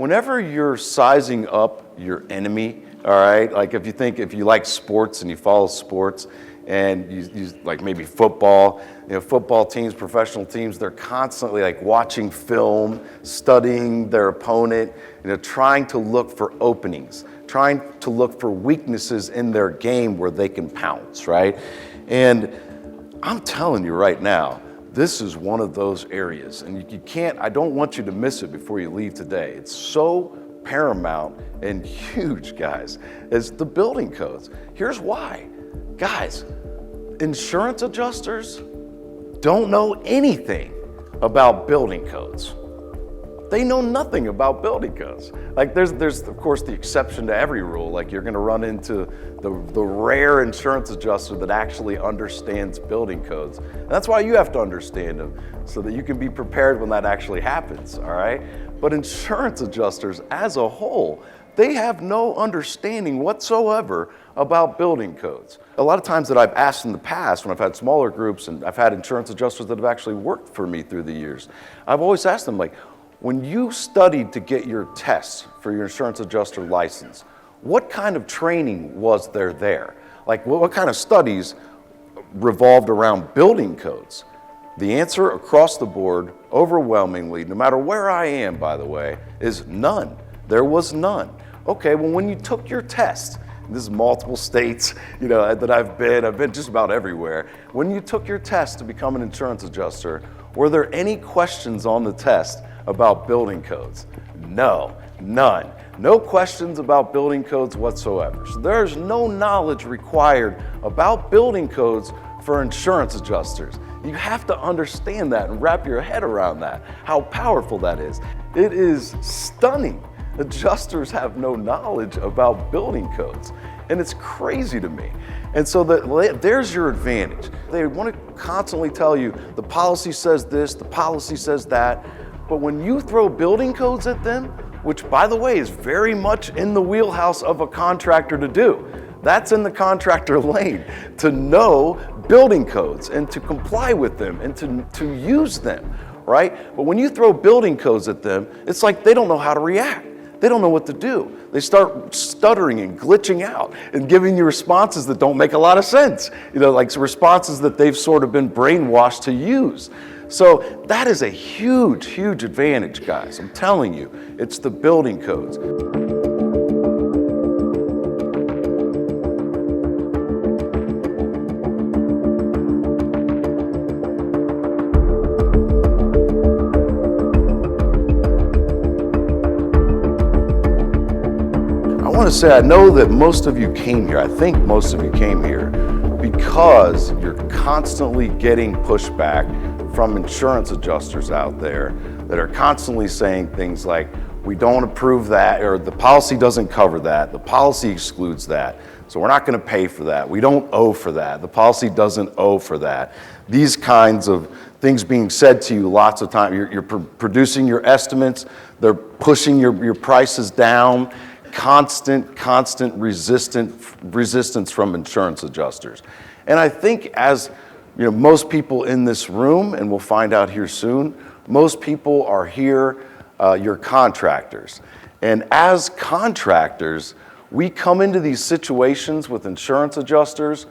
whenever you're sizing up your enemy, all right, like if you like sports and you follow sports, and you like maybe football, football teams, professional teams, they're constantly like watching film, studying their opponent, trying to look for openings, trying to look for weaknesses in their game where they can pounce, right? And I'm telling you right now, this is one of those areas, and I don't want you to miss it before you leave today. It's so paramount and huge, guys, as the building codes. Here's why. Guys, insurance adjusters don't know anything about building codes. They know nothing about building codes. Like there's of course the exception to every rule. Like you're gonna run into the rare insurance adjuster that actually understands building codes. And that's why you have to understand them, so that you can be prepared when that actually happens, all right? But insurance adjusters as a whole, they have no understanding whatsoever about building codes. A lot of times that I've asked in the past, when I've had smaller groups and I've had insurance adjusters that have actually worked for me through the years, I've always asked them, like, when you studied to get your tests for your insurance adjuster license, what kind of training was there? Like, what kind of studies revolved around building codes? The answer across the board, overwhelmingly, no matter where I am, by the way, is none. There was none. Okay, well, when you took your test, this is multiple states, that I've been just about everywhere. When you took your test to become an insurance adjuster, were there any questions on the test about building codes? No, none. No questions about building codes whatsoever. So there's no knowledge required about building codes for insurance adjusters. You have to understand that and wrap your head around that, how powerful that is. It is stunning. Adjusters have no knowledge about building codes, and it's crazy to me. And so there's your advantage. They want to constantly tell you the policy says this, the policy says that, but when you throw building codes at them, which by the way is very much in the wheelhouse of a contractor to do, that's in the contractor lane, to know building codes and to comply with them and to use them, right? But when you throw building codes at them, it's like they don't know how to react. They don't know what to do. They start stuttering and glitching out and giving you responses that don't make a lot of sense. Like responses that they've sort of been brainwashed to use. So that is a huge, huge advantage, guys. I'm telling you, it's the building codes. I want to say, I know that most of you came here, I think most of you came here because you're constantly getting pushback from insurance adjusters out there that are constantly saying things like, we don't approve that, or the policy doesn't cover that, the policy excludes that, so we're not going to pay for that, we don't owe for that, the policy doesn't owe for that. These kinds of things being said to you lots of times. You're producing your estimates, they're pushing your prices down. Constant resistance from insurance adjusters. And I think as most people in this room, and we'll find out here soon, most people are here, you're contractors. And as contractors, we come into these situations with insurance adjusters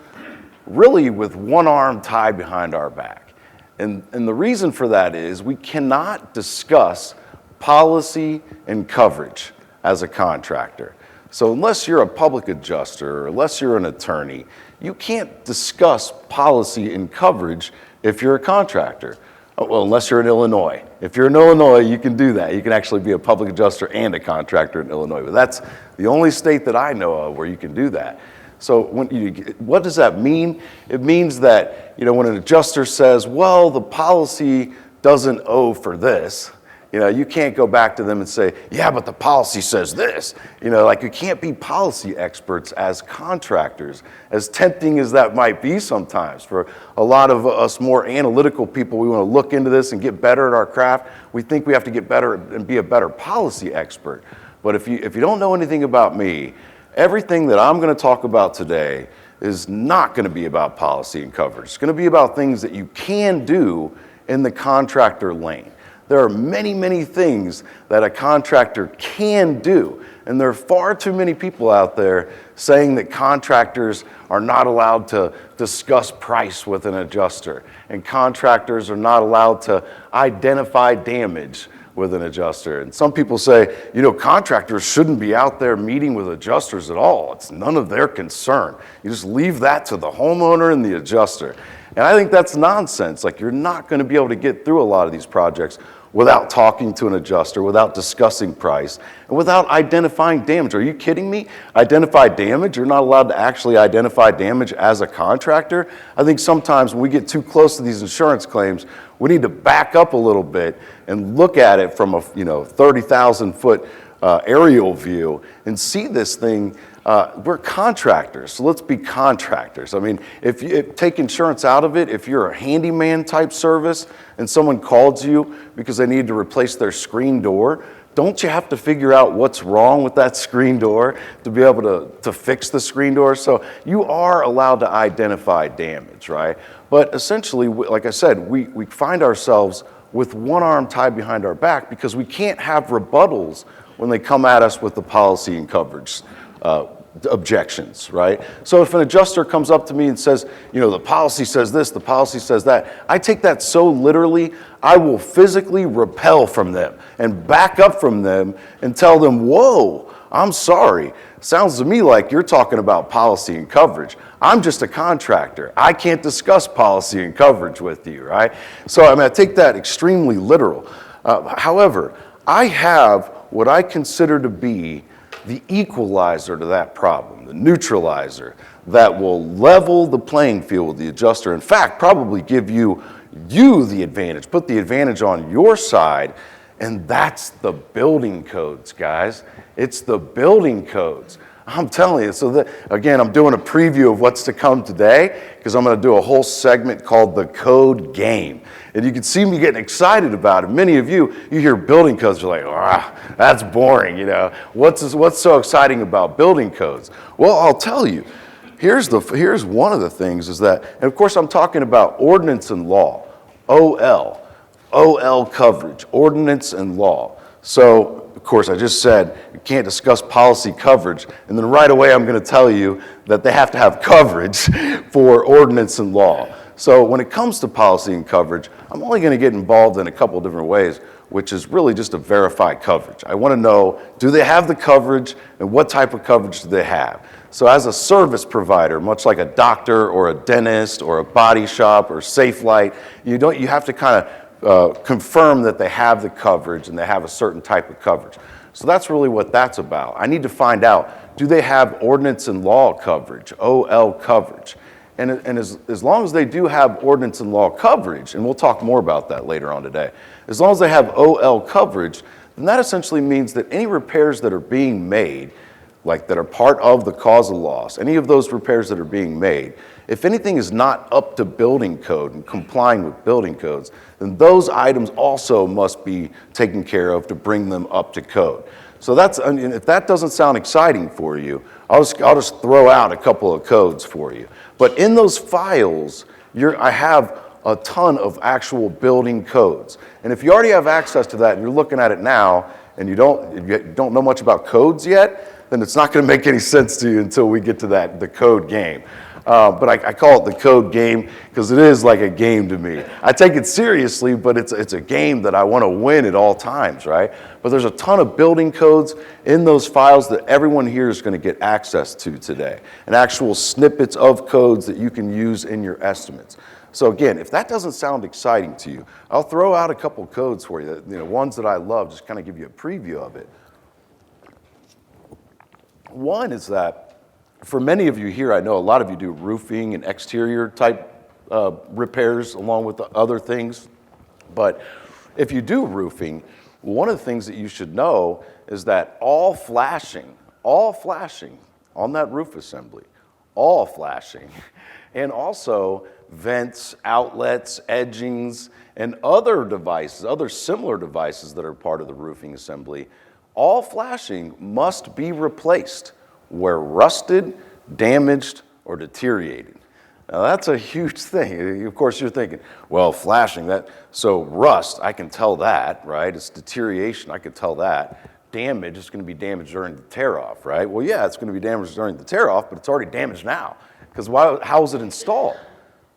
really with one arm tied behind our back. And the reason for that is we cannot discuss policy and coverage as a contractor. So unless you're a public adjuster, or unless you're an attorney, you can't discuss policy and coverage if you're a contractor. Well, unless you're in Illinois. If you're in Illinois, you can do that. You can actually be a public adjuster and a contractor in Illinois. But that's the only state that I know of where you can do that. So what does that mean? It means that when an adjuster says, well, the policy doesn't owe for this, you can't go back to them and say, yeah, but the policy says this. Like you can't be policy experts as contractors, as tempting as that might be sometimes. For a lot of us more analytical people, we want to look into this and get better at our craft. We think we have to get better and be a better policy expert. But if you don't know anything about me, everything that I'm going to talk about today is not going to be about policy and coverage. It's going to be about things that you can do in the contractor lane. There are many, many things that a contractor can do. And there are far too many people out there saying that contractors are not allowed to discuss price with an adjuster, and contractors are not allowed to identify damage with an adjuster. And some people say, contractors shouldn't be out there meeting with adjusters at all. It's none of their concern. You just leave that to the homeowner and the adjuster. And I think that's nonsense. Like, you're not going to be able to get through a lot of these projects without talking to an adjuster, without discussing price, and without identifying damage. Are you kidding me? Identify damage? You're not allowed to actually identify damage as a contractor? I think sometimes when we get too close to these insurance claims, we need to back up a little bit and look at it from a 30,000 foot aerial view and see this thing. We're contractors, so let's be contractors. I mean, if you take insurance out of it, if you're a handyman type service and someone calls you because they need to replace their screen door, don't you have to figure out what's wrong with that screen door to be able to fix the screen door? So you are allowed to identify damage, right? But essentially, like I said, we find ourselves with one arm tied behind our back because we can't have rebuttals when they come at us with the policy and coverage objections, right? So if an adjuster comes up to me and says, the policy says this, the policy says that, I take that so literally, I will physically repel from them and back up from them and tell them, whoa, I'm sorry. Sounds to me like you're talking about policy and coverage. I'm just a contractor. I can't discuss policy and coverage with you, right? So I take that extremely literal. However, I have what I consider to be the equalizer to that problem, the neutralizer that will level the playing field with the adjuster. In fact, probably give you the advantage, put the advantage on your side, and that's the building codes, guys. It's the building codes. I'm telling you. So again, I'm doing a preview of what's to come today because I'm going to do a whole segment called the code game. And you can see me getting excited about it. Many of you hear building codes, you're like, that's boring, What's so exciting about building codes? Well, I'll tell you. Here's one of the things is that, and of course I'm talking about ordinance and law, OL coverage, ordinance and law. So, of course, I just said you can't discuss policy coverage, and then right away I'm going to tell you that they have to have coverage for ordinance and law. So when it comes to policy and coverage, I'm only going to get involved in a couple of different ways, which is really just to verify coverage. I want to know, do they have the coverage, and what type of coverage do they have? So as a service provider, much like a doctor or a dentist or a body shop or Safelite, you have to kind of confirm that they have the coverage and they have a certain type of coverage. So that's really what that's about. I need to find out, do they have ordinance and law coverage, OL coverage? And as long as they do have ordinance and law coverage, and we'll talk more about that later on today, as long as they have OL coverage, then that essentially means that any repairs that are being made, like that are part of the cause of loss, any of those repairs that are being made, if anything is not up to building code and complying with building codes, then those items also must be taken care of to bring them up to code. So if that doesn't sound exciting for you, I'll just throw out a couple of codes for you. But in those files, I have a ton of actual building codes. And if you already have access to that and you're looking at it now and you don't know much about codes yet, then it's not going to make any sense to you until we get to the code game. But I call it the code game because it is like a game to me. I take it seriously, but it's a game that I want to win at all times, right? But there's a ton of building codes in those files that everyone here is going to get access to today, and actual snippets of codes that you can use in your estimates. So again, if that doesn't sound exciting to you, I'll throw out a couple codes for you, ones that I love, just kind of give you a preview of it. One is that for many of you here, I know a lot of you do roofing and exterior type repairs along with the other things. But if you do roofing, one of the things that you should know is that all flashing on that roof assembly, all flashing, and also vents, outlets, edgings, and other devices, other similar devices that are part of the roofing assembly, all flashing must be replaced where rusted, damaged, or deteriorated. Now that's a huge thing. Of course, you're thinking, well, flashing, so rust, I can tell that, right? It's deterioration, I can tell that. Damage is going to be damaged during the tear-off, right? Well, yeah, it's going to be damaged during the tear-off, but it's already damaged now. Because how is it installed?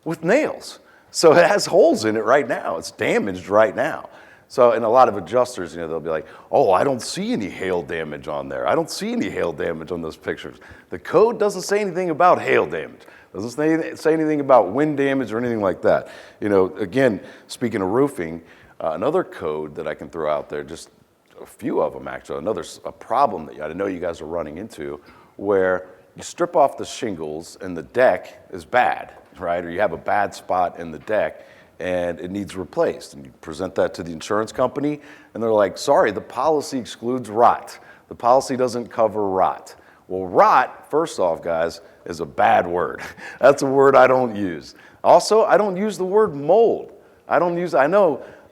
With nails. So it has holes in it right now. It's damaged right now. So, and a lot of adjusters, they'll be like, oh, I don't see any hail damage on there. I don't see any hail damage on those pictures. The code doesn't say anything about hail damage. Doesn't say anything about wind damage or anything like that. Again, speaking of roofing, another code that I can throw out there, just a few of them actually, a problem that I know you guys are running into, where you strip off the shingles and the deck is bad, right? Or you have a bad spot in the deck and it needs replaced. And you present that to the insurance company and they're like, sorry, the policy excludes rot. The policy doesn't cover rot. Well, rot, first off, guys, is a bad word. That's a word I don't use. Also, I don't use the word mold. I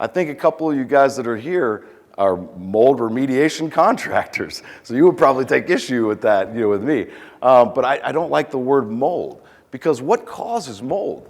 think a couple of you guys that are here are mold remediation contractors. So you would probably take issue with that, with me. But I don't like the word mold, because what causes mold?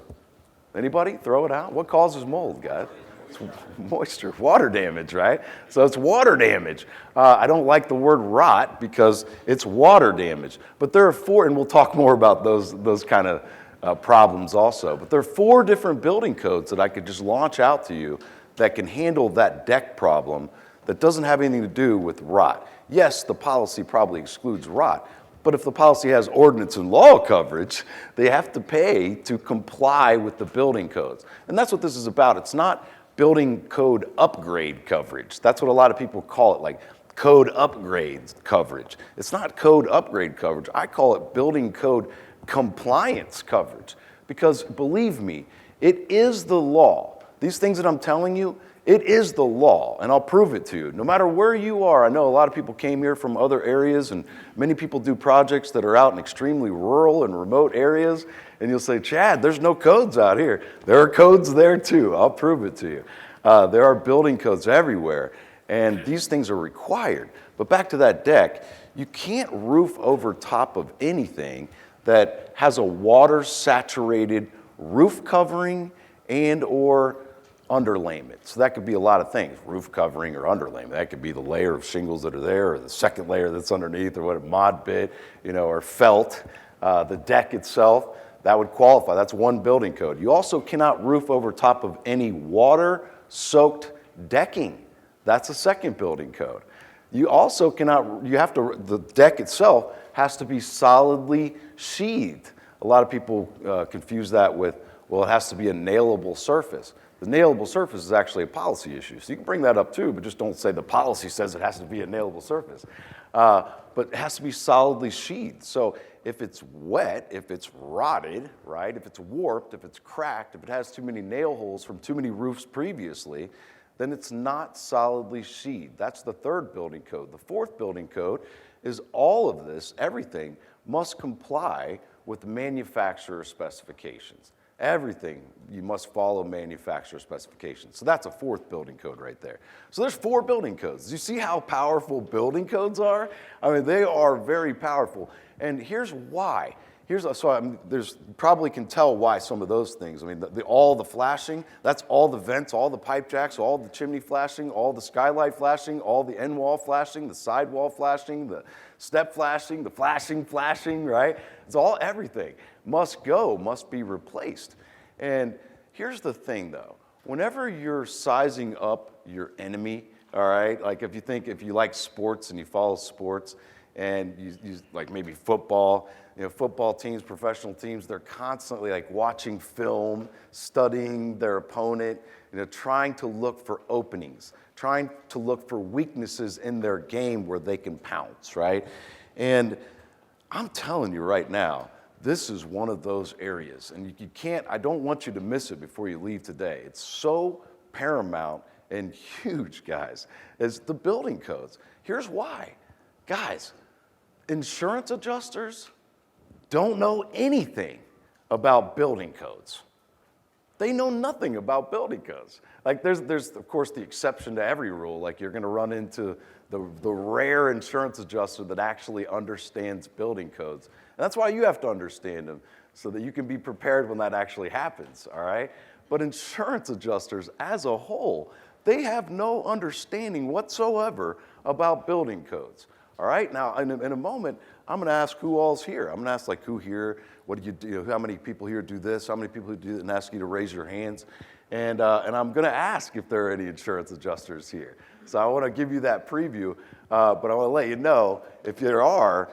Anybody? Throw it out. What causes mold, guys? It's moisture, water damage, right? So it's water damage. I don't like the word rot because it's water damage. But there are four, and we'll talk more about those kind of problems also. But there are 4 different building codes that I could just launch out to you that can handle that deck problem that doesn't have anything to do with rot. Yes, the policy probably excludes rot, but if the policy has ordinance and law coverage, they have to pay to comply with the building codes. And that's what this is about. It's not building code upgrade coverage. That's what a lot of people call it, like code upgrades coverage. It's not code upgrade coverage. I call it building code compliance coverage, because believe me, it is the law. These things that I'm telling you, it is the law, and I'll prove it to you. No matter where you are, I know a lot of people came here from other areas, and many people do projects that are out in extremely rural and remote areas, and you'll say, Chad, there's no codes out here. There are codes there too. I'll prove it to you. There are building codes everywhere, and these things are required. But back to that deck, you can't roof over top of anything that has a water-saturated roof covering and or underlayment. So that could be a lot of things, roof covering or underlayment. That could be the layer of shingles that are there, or the second layer that's underneath, or what, mod bit, or felt. The deck itself, that would qualify. That's one building code. You also cannot roof over top of any water-soaked decking. That's a second building code. You also cannot, the deck itself has to be solidly sheathed. A lot of people confuse that with, well, it has to be a nailable surface. The nailable surface is actually a policy issue. So you can bring that up too, but just don't say the policy says it has to be a nailable surface. But it has to be solidly sheathed. So if it's wet, if it's rotted, right, if it's warped, if it's cracked, if it has too many nail holes from too many roofs previously, then it's not solidly sheathed. That's the third building code. The fourth building code is all of this, everything, must comply with the manufacturer specifications. Everything, you must follow manufacturer specifications. So that's a fourth building code right there. So there's 4 building codes. Do you see how powerful building codes are? I mean, they are very powerful. And here's why. There's probably can tell why some of those things. I mean, all the flashing, that's all the vents, all the pipe jacks, all the chimney flashing, all the skylight flashing, all the end wall flashing, the sidewall flashing, the step flashing, the flashing, right? It's all everything. Must go, must be replaced. And here's the thing though, whenever you're sizing up your enemy, all right, like if you like sports and you follow sports and you like maybe football, football teams, professional teams, they're constantly like watching film, studying their opponent, trying to look for openings, trying to look for weaknesses in their game where they can pounce, right? And I'm telling you right now, this is one of those areas, and you can't, I don't want you to miss it before you leave today. It's so paramount and huge, guys, is the building codes. Here's why. Guys, insurance adjusters don't know anything about building codes. They know nothing about building codes. Like there's of course the exception to every rule, like you're gonna run into the rare insurance adjuster that actually understands building codes. And that's why you have to understand them. so that you can be prepared when that actually happens, all right? But insurance adjusters as a whole, they have no understanding whatsoever about building codes, all right? Now, in a moment, I'm gonna ask who all's here. I'm gonna ask like who here, what do you do, how many people here do this, how many people who do it, and ask you to raise your hands. And I'm gonna ask if there are any insurance adjusters here. So I wanna give you that preview, but I wanna let you know, if there are,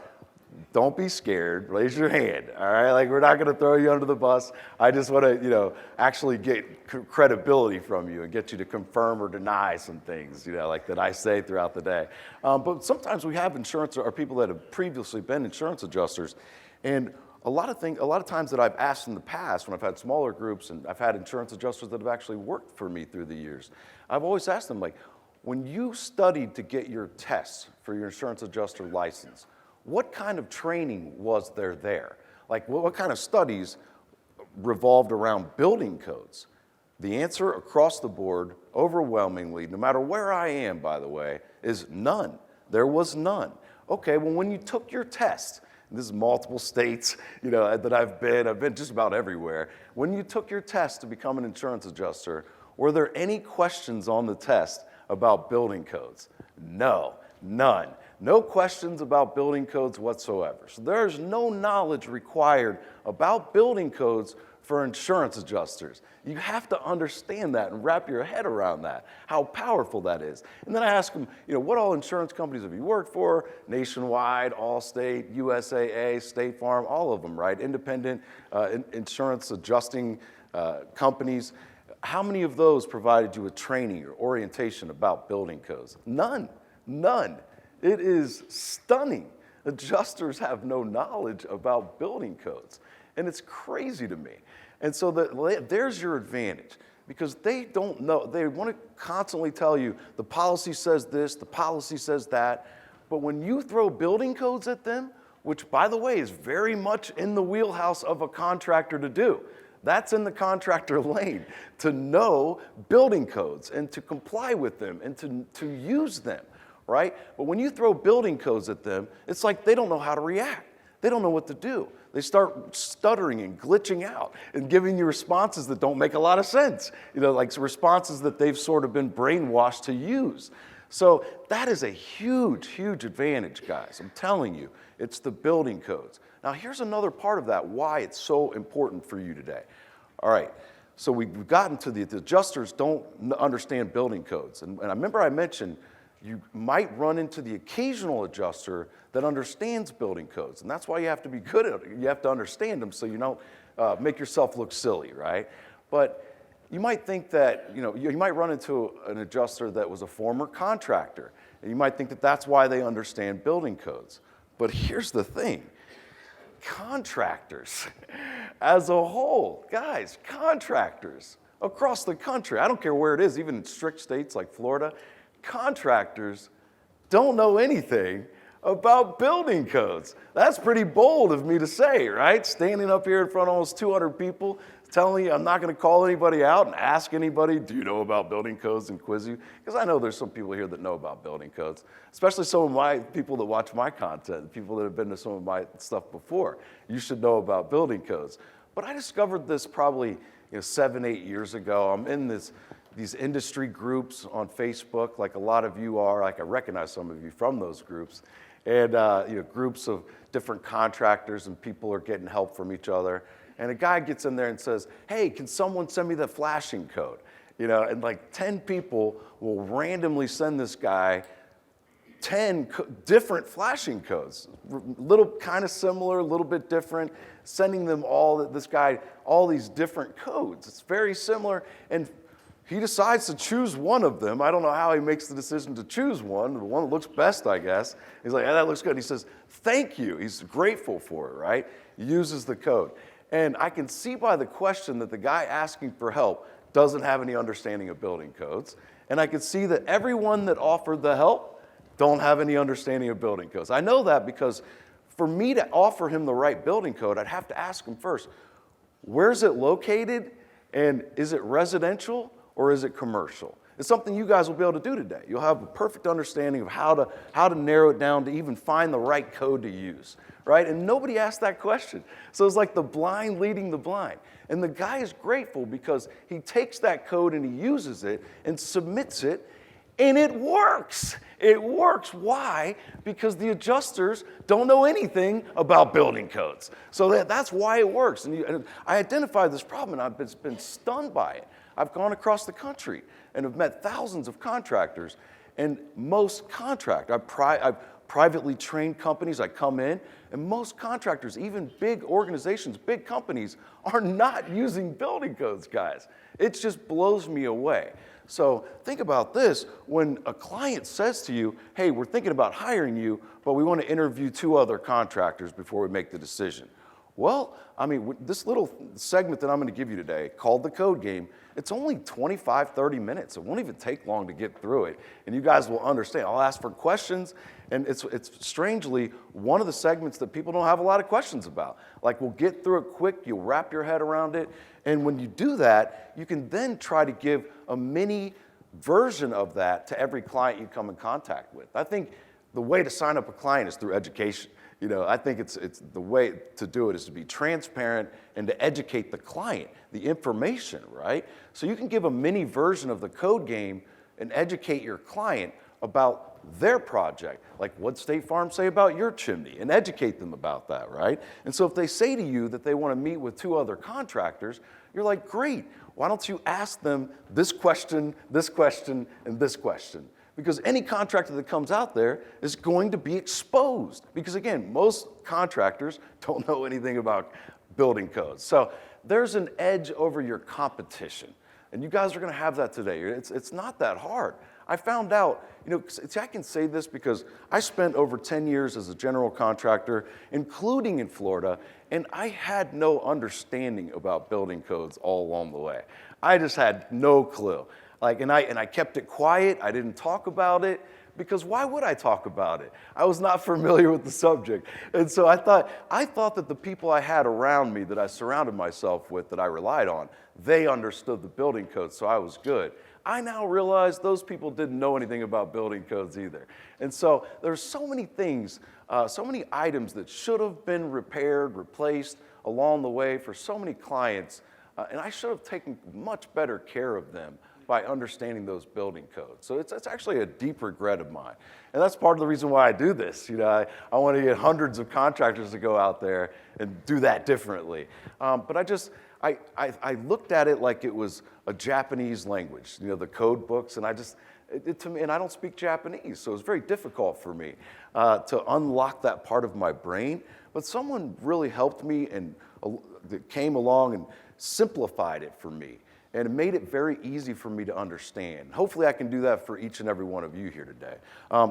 don't be scared, raise your hand, all right? Like, we're not gonna throw you under the bus. I just wanna, actually get credibility from you and get you to confirm or deny some things, like that I say throughout the day. But sometimes we have insurance, or people that have previously been insurance adjusters, and a lot of times that I've asked in the past when I've had smaller groups and I've had insurance adjusters that have actually worked for me through the years, I've always asked them, like, when you studied to get your tests for your insurance adjuster license, what kind of training was there? Like, what kind of studies revolved around building codes? The answer across the board, overwhelmingly, no matter where I am, by the way, is none. There was none. Okay, well, when you took your test, and this is multiple states, that I've been just about everywhere. When you took your test to become an insurance adjuster, were there any questions on the test about building codes? No, none. No questions about building codes whatsoever. So there's no knowledge required about building codes for insurance adjusters. You have to understand that and wrap your head around that, how powerful that is. And then I ask them, what all insurance companies have you worked for? Nationwide, Allstate, USAA, State Farm, all of them, right? Independent insurance adjusting companies. How many of those provided you with training or orientation about building codes? None. It is stunning. Adjusters have no knowledge about building codes. And it's crazy to me. And so there's your advantage, because they don't know. They want to constantly tell you the policy says this, the policy says that. But when you throw building codes at them, which, by the way, is very much in the wheelhouse of a contractor to do, that's in the contractor lane, to know building codes and to comply with them and to use them, right? But when you throw building codes at them, it's like they don't know how to react. They don't know what to do. They start stuttering and glitching out and giving you responses that don't make a lot of sense, like responses that they've sort of been brainwashed to use. So that is a huge, huge advantage, guys. I'm telling you, it's the building codes. Now, here's another part of that, why it's so important for you today. All right, so we've gotten to the adjusters don't understand building codes. And I remember I mentioned you might run into the occasional adjuster that understands building codes. And that's why you have to be good at it. You have to understand them so you don't make yourself look silly, right? But you might think that, you might run into an adjuster that was a former contractor. And you might think that that's why they understand building codes. But here's the thing. Contractors as a whole, guys, contractors across the country, I don't care where it is, even in strict states like Florida, contractors don't know anything about building codes. That's pretty bold of me to say, right? Standing up here in front of almost 200 people, telling you I'm not going to call anybody out and ask anybody, do you know about building codes, and quiz you? Because I know there's some people here that know about building codes, especially some of my people that watch my content, people that have been to some of my stuff before. You should know about building codes. But I discovered this probably 7, 8 years ago. I'm in these industry groups on Facebook, like a lot of you are. Like, I recognize some of you from those groups. And groups of different contractors, and people are getting help from each other. And a guy gets in there and says, hey, can someone send me the flashing code? And like 10 people will randomly send this guy 10 different flashing codes, little kind of similar, a little bit different, sending them all these different codes. It's very similar, and he decides to choose one of them. I don't know how he makes the decision to choose one, the one that looks best, I guess. He's like, that looks good. And he says, thank you. He's grateful for it, right? He uses the code. And I can see by the question that the guy asking for help doesn't have any understanding of building codes. And I can see that everyone that offered the help don't have any understanding of building codes. I know that because for me to offer him the right building code, I'd have to ask him first, where's it located? And is it residential or is it commercial? It's something you guys will be able to do today. You'll have a perfect understanding of how to narrow it down to even find the right code to use, right? And nobody asked that question. So it's like the blind leading the blind. And the guy is grateful because he takes that code and he uses it and submits it, and it works. It works. Why? Because the adjusters don't know anything about building codes. So that's why it works. And I identified this problem, and I've been stunned by it. I've gone across the country and have met thousands of contractors, and most contractors, I've privately trained companies, I come in, and most contractors, even big organizations, big companies, are not using building codes, guys. It just blows me away. So think about this. When a client says to you, hey, we're thinking about hiring you, but we want to interview 2 other contractors before we make the decision. Well, I mean, this little segment that I'm going to give you today, called the Code Game, it's only 25, 30 minutes. It won't even take long to get through it, and you guys will understand. I'll ask for questions, and it's strangely one of the segments that people don't have a lot of questions about. Like, we'll get through it quick, you'll wrap your head around it, and when you do that, you can then try to give a mini version of that to every client you come in contact with. I think the way to sign up a client is through education. You know, I think it's the way to do it is to be transparent and to educate the client, the information, right? So you can give a mini version of the Code Game and educate your client about their project. Like, what State Farm say about your chimney, and educate them about that, right? And so if they say to you that they want to meet with 2 other contractors, you're like, great, why don't you ask them this question, and this question? Because any contractor that comes out there is going to be exposed. Because again, most contractors don't know anything about building codes. So there's an edge over your competition. And you guys are going to have that today. It's not that hard. I found out, you know, I can say this because I spent over 10 years as a general contractor, including in Florida, and I had no understanding about building codes all along the way. I just had no clue. Like, and I kept it quiet. I didn't talk about it because why would I talk about it? I was not familiar with the subject. And so I thought that the people I had around me, that I surrounded myself with, that I relied on, they understood the building codes, so I was good. I now realize those people didn't know anything about building codes either. And so there's so many things, so many items that should have been repaired, replaced along the way for so many clients, and I should have taken much better care of them by understanding those building codes. So it's actually a deep regret of mine. And that's part of the reason why I do this. You know, I want to get hundreds of contractors to go out there and do that differently. But I looked at it like it was a Japanese language, you know, the code books, and to me, and I don't speak Japanese, so it was very difficult for me to unlock that part of my brain. But someone really helped me and came along and simplified it for me. And it made it very easy for me to understand. Hopefully I can do that for each and every one of you here today.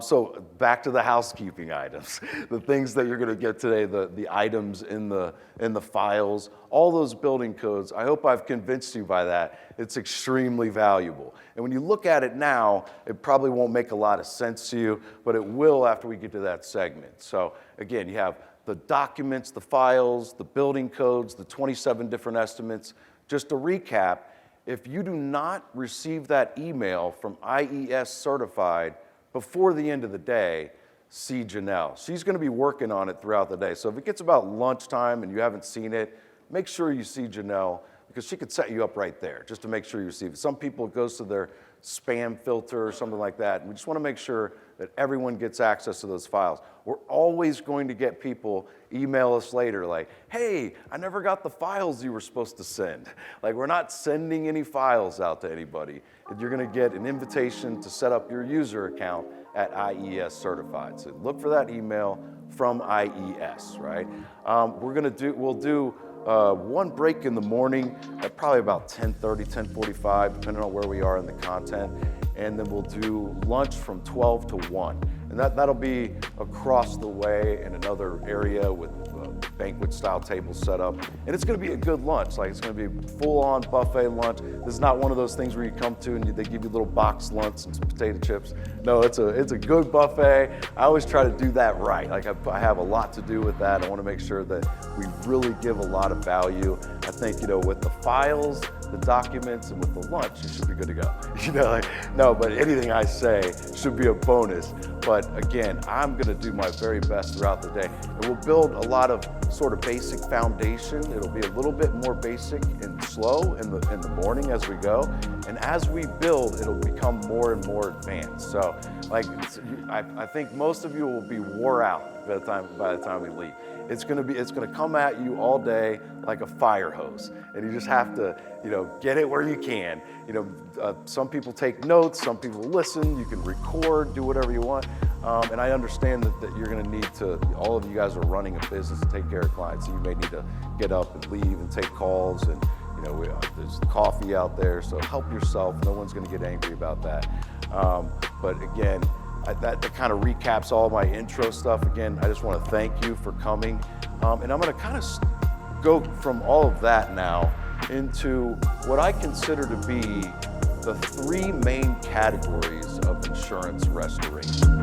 So back to the housekeeping items, the things that you're going to get today, the items in the files, all those building codes. I hope I've convinced you by that. It's extremely valuable. And when you look at it now, it probably won't make a lot of sense to you, but it will after we get to that segment. So again, you have the documents, the files, the building codes, the 27 different estimates. Just to recap, if you do not receive that email from IES Certified before the end of the day, see Janelle. She's going to be working on it throughout the day. So if it gets about lunchtime and you haven't seen it, make sure you see Janelle because she could set you up right there just to make sure you receive it. Some people, it goes to their spam filter or something like that. And we just want to make sure that everyone gets access to those files. We're always going to get people email us later like, hey, I never got the files you were supposed to send. Like, we're not sending any files out to anybody. You're going to get an invitation to set up your user account at IES Certified. So look for that email from IES, right? We'll do one break in the morning at probably about 10:30, 10:45, depending on where we are in the content. And then we'll do lunch from 12 to 1. And that'll be across the way in another area with banquet style tables set up. And it's gonna be a good lunch. Like, it's gonna be a full on buffet lunch. This is not one of those things where you come to and they give you little box lunch and some potato chips. No, it's a good buffet. I always try to do that right. Like, I have a lot to do with that. I wanna make sure that we really give a lot of value. I think, with the files, the documents and with the lunch, you should be good to go. No, but anything I say should be a bonus. But again, I'm gonna do my very best throughout the day. And we'll build a lot of sort of basic foundation. It'll be a little bit more basic and slow in the morning as we go. And as we build, it'll become more and more advanced. So I think most of you will be wore out by the time we leave. It's gonna come at you all day like a fire hose, and you just have to, get it where you can. Some people take notes, some people listen. You can record, do whatever you want, and I understand that you're gonna need to. All of you guys are running a business to take care of clients, so you may need to get up and leave and take calls, and there's coffee out there, so help yourself. No one's gonna get angry about that. But again, that kind of recaps all my intro stuff. Again, I just want to thank you for coming. And I'm going to kind of go from all of that now into what I consider to be the 3 main categories of insurance restoration.